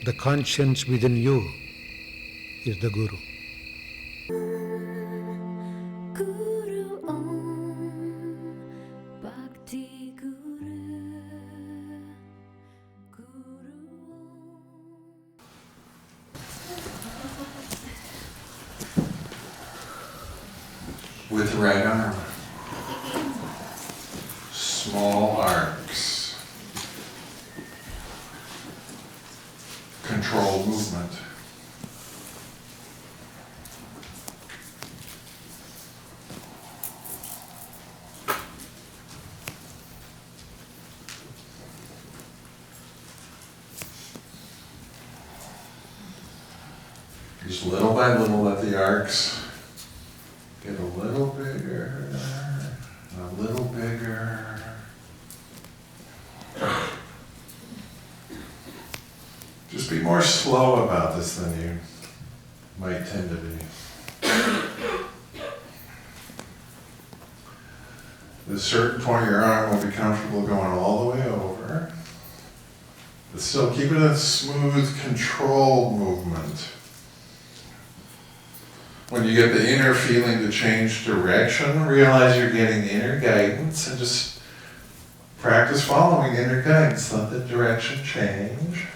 The conscience within you is the Guru. Guru Om Bhakti Guru Guru With the right arm. Small arcs. Controlled movement. Just little by little let the arcs get a little bigger, a little bigger. Just be more slow about this than you might tend to be. At a certain point your arm will be comfortable going all the way over, but still keep it a smooth, controlled movement. When you get the inner feeling to change direction, realize you're getting inner guidance and just practice following inner guidance. Let the direction change.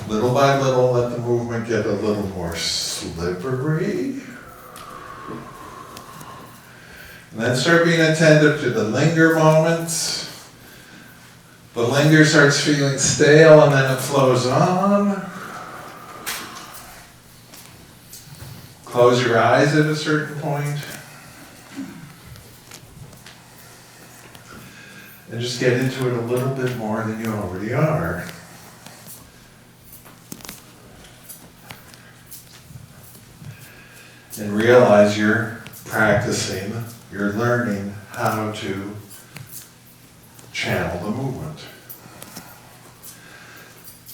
Little by little, let the movement get a little more slippery. And then start being attentive to the linger moments. The linger starts feeling stale and then it flows on. Close your eyes at a certain point. And just get into it a little bit more than you already are. And realize you're practicing, you're learning how to channel the movement.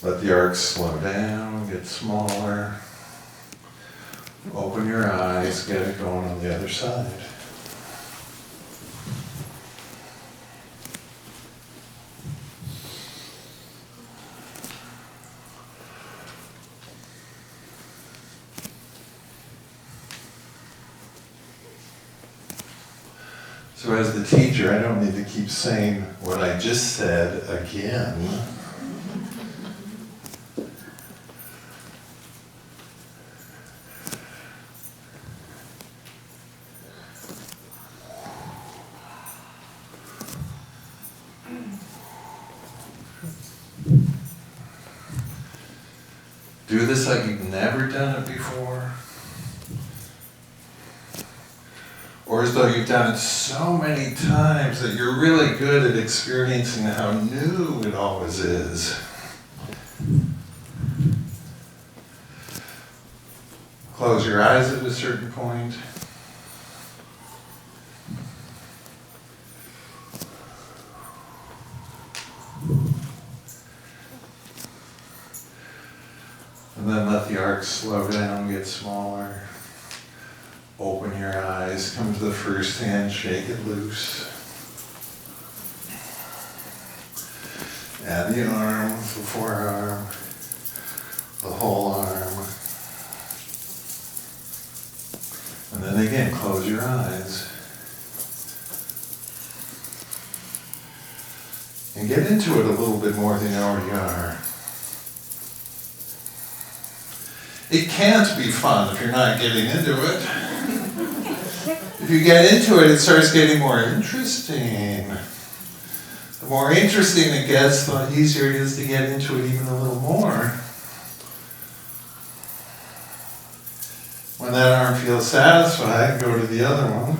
Let the arcs slow down, get smaller. Open your eyes, get it going on the other side. So as the teacher, I don't need to keep saying what I just said again. Do this like you've never done it before. Or as though you've done it so many times that you're really good at experiencing how new it always is. Close your eyes at a certain point. And then let the arcs slow down, get smaller. Open your eyes, come to the first hand, shake it loose. Add the arm, the forearm, the whole arm. And then again, close your eyes. And get into it a little bit more than you already are. It can't be fun if you're not getting into it. If you get into it, it starts getting more interesting. The more interesting it gets, the easier it is to get into it even a little more. When that arm feels satisfied, go to the other one.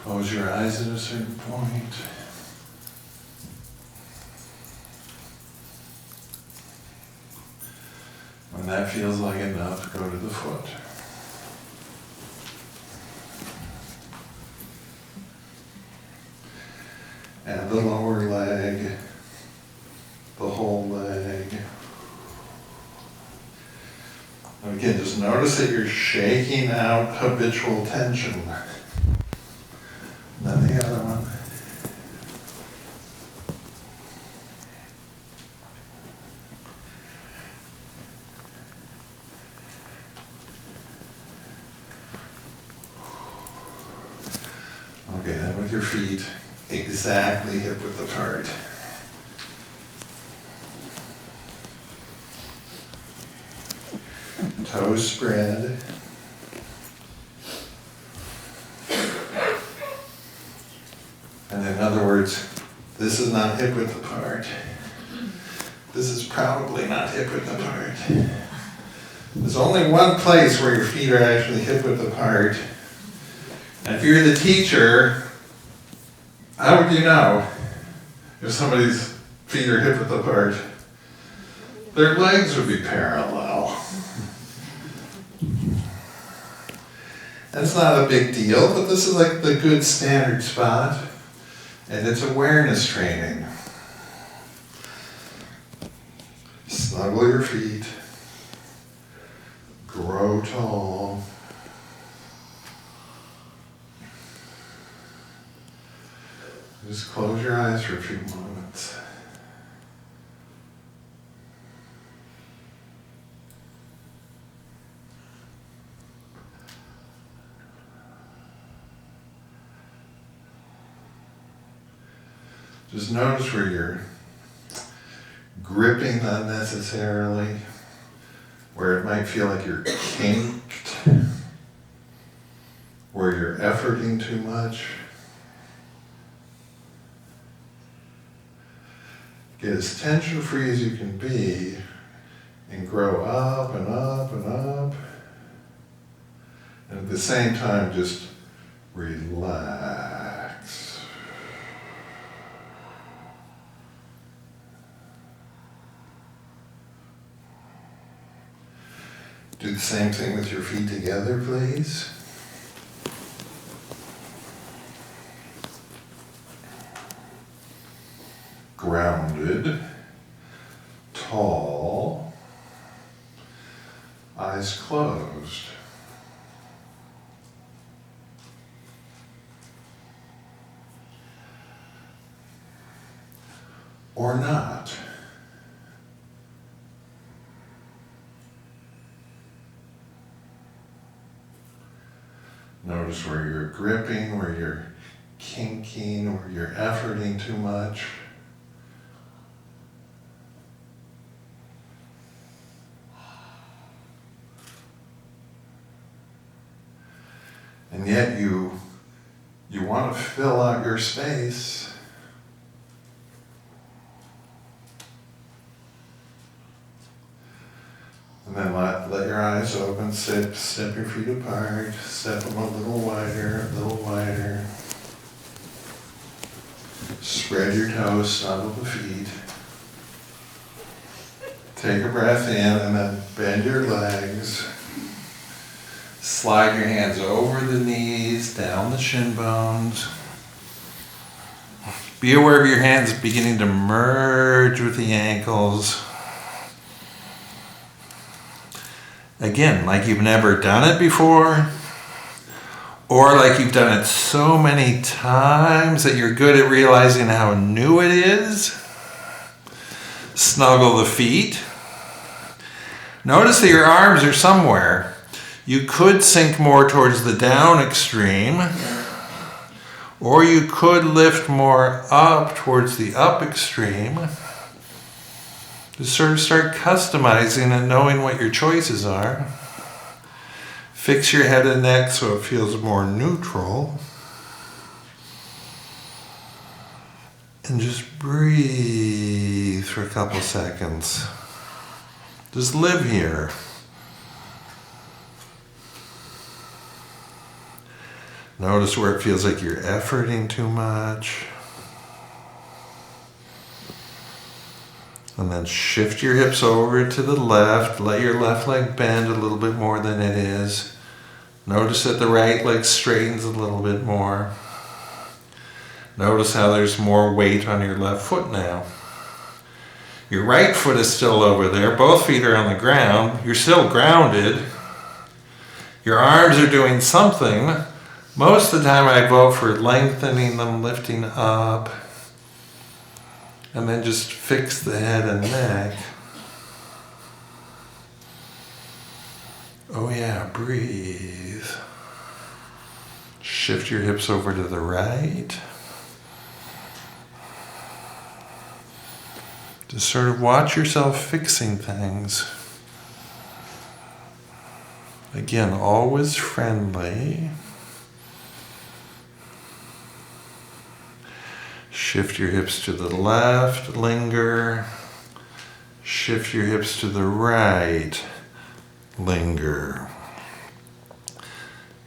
Close your eyes at a certain point. When that feels like enough, go to the foot. and the lower leg, the whole leg. And again, just notice that you're shaking out habitual tension. Then the other one. Okay, then with your feet exactly hip width apart. Toes spread. And in other words, this is not hip width apart. This is probably not hip width apart. There's only one place where your feet are actually hip width apart. And if you're the teacher, how would you know if somebody's feet are hip width apart? Their legs would be parallel. And it's not a big deal, but this is like the good standard spot. And it's awareness training. Snuggle your feet. Grow tall. Just close your eyes for a few moments. Just notice where you're gripping unnecessarily, where it might feel like you're kinked, where you're efforting too much. Get as tension-free as you can be and grow up and up and up. And at the same time, just relax. Do the same thing with your feet together, please. Grounded, tall, eyes closed. Or not. Notice where you're gripping, where you're kinking, where you're efforting too much. And yet you want to fill out your space. And then let your eyes open, step your feet apart, step them a little wider, a little wider. Spread your toes, snuggle the feet. Take a breath in and then bend your legs. Slide your hands over the knees, down the shin bones. Be aware of your hands beginning to merge with the ankles. Again, like you've never done it before, or like you've done it so many times that you're good at realizing how new it is. Snuggle the feet. Notice that your arms are somewhere. You could sink more towards the down extreme, or you could lift more up towards the up extreme. Just sort of start customizing and knowing what your choices are. Fix your head and neck so it feels more neutral. And just breathe for a couple seconds. Just live here. Notice where it feels like you're efforting too much. And then shift your hips over to the left. Let your left leg bend a little bit more than it is. Notice that the right leg straightens a little bit more. Notice how there's more weight on your left foot now. Your right foot is still over there. Both feet are on the ground. You're still grounded. Your arms are doing something. Most of the time I vote for lengthening them, lifting up, and then just fix the head and neck. Oh yeah, breathe. Shift your hips over to the right. Just sort of watch yourself fixing things. Again, always friendly. Shift your hips to the left, linger. Shift your hips to the right, linger.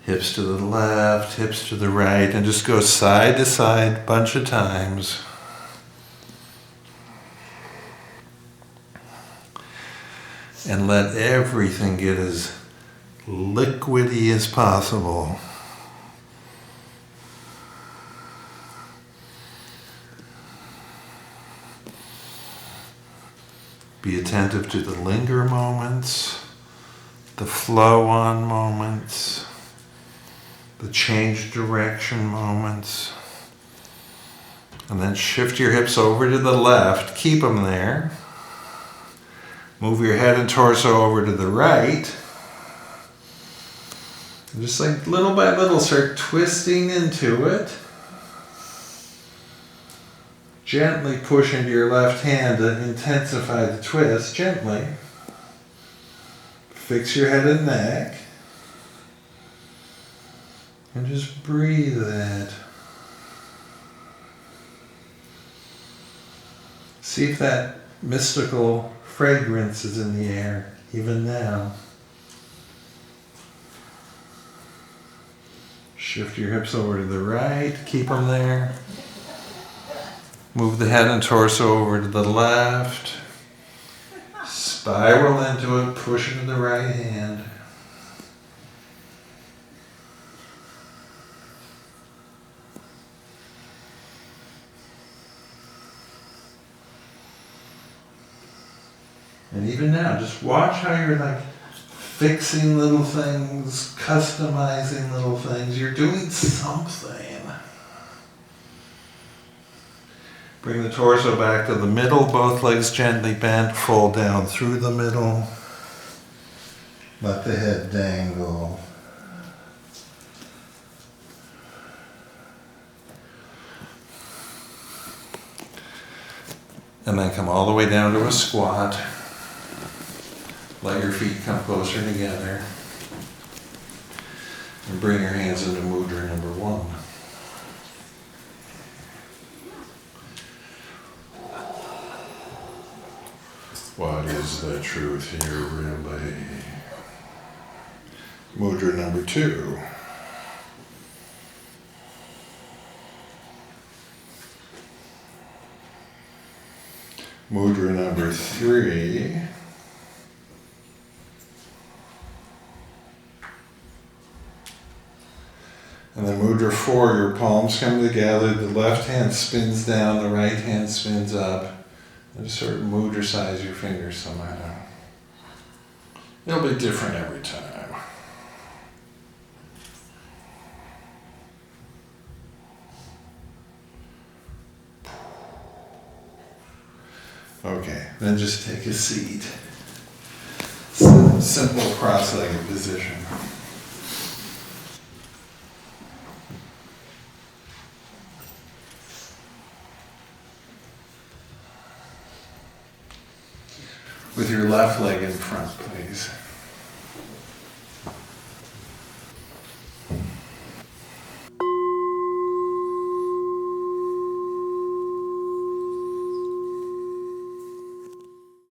Hips to the left, hips to the right, and just go side to side a bunch of times. And let everything get as liquidy as possible. Be attentive to the linger moments, the flow on moments, the change direction moments. And then shift your hips over to the left, keep them there. Move your head and torso over to the right. And just like little by little start twisting into it. Gently push into your left hand to intensify the twist, gently. Fix your head and neck. And just breathe that. See if that mystical fragrance is in the air, even now. Shift your hips over to the right, keep them there. Move the head and torso over to the left. Spiral into it, push into the right hand. And even now, just watch how you're like fixing little things, customizing little things. You're doing something. Bring the torso back to the middle, both legs gently bent, fold down through the middle. Let the head dangle. And then come all the way down to a squat. Let your feet come closer together. And bring your hands into mudra number 1. What is the truth here, really? Mudra number 2. Mudra number 3. And then mudra 4, your palms come together, the left hand spins down, the right hand spins up. And just sort of mudra-size your fingers somehow. It'll be different every time. Okay, then just take a seat. Simple cross-legged position. With your left leg in front, please.